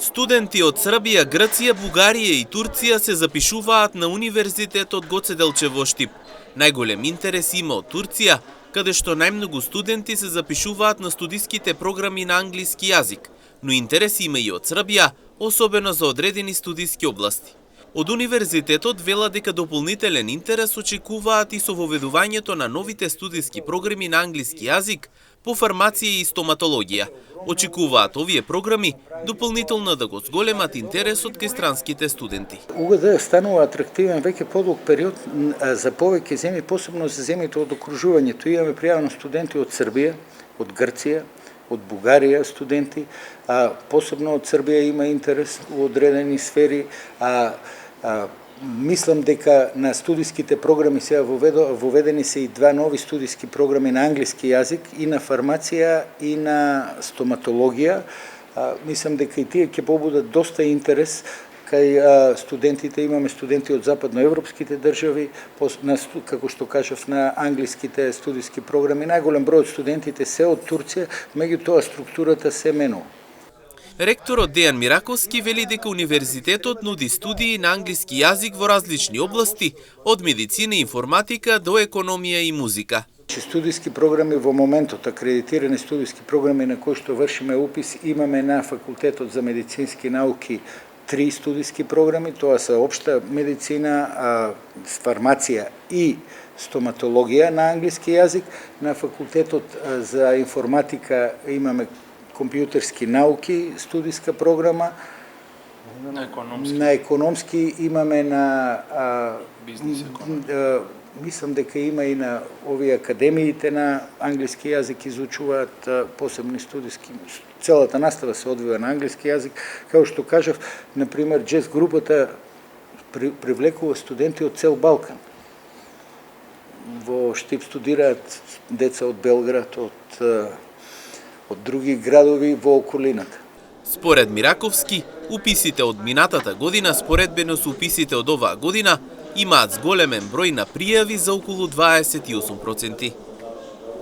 Студенти од Србија, Грција, Бугарија и Турција се запишуваат на Универзитетот Гоце Делчев во Штип. Најголем интерес има од Турција, каде што најмногу студенти се запишуваат на студиските програми на англиски јазик, но интерес има и од Србија, особено за одредени студиски области. Од универзитетот велат дека дополнителен интерес очекуваат и со воведувањето на новите студиски програми на англиски јазик по фармација и стоматологија. Очекуваат овие програми дополнително да го зголемат интересот кај странските студенти. УГД станува атрактивен веќе подолг период за повеќе земји, посебно за земјите од окружувањето. Имаме пријавено студенти од Србија, од Грција, од Бугарија студенти, посебно од Србија има интерес во одредени сфери, мислам дека на студиските програми сега воведени се и два нови студиски програми на англиски јазик, и на фармација и на стоматологија. Мислам дека и тие ќе побудат доста интерес кај студентите. Имаме студенти од западноевропските држави, како што кажав, на англиските студиски програми. Најголем број од студентите се од Турција, меѓутоа структурата се менува. Ректорот Дејан Мираковски вели дека универзитетот нуди студии на англиски јазик во различни области, од медицина и информатика до економија и музика. Студиски програми во моментот, акредитирани студиски програми на кои што вршиме упис, имаме на Факултетот за медицински науки 3 студиски програми, тоа се општа медицина, фармација и стоматологија на англиски јазик. На Факултетот за информатика имаме компјутерски науки студиска програма. На економски имаме на мислам дека има и на овие академиите на англиски јазик изучуваат посебни студиски. Целата настава се одвива на англиски јазик. Како што кажав, на пример, джез групата привлекува студенти од цел Балкан. Во Штип студираат деца од Белград, од други градови во околината. Според Мираковски, уписите од минатата година споредбено со уписите од оваа година имаат зголемен број на пријави за околу 28%.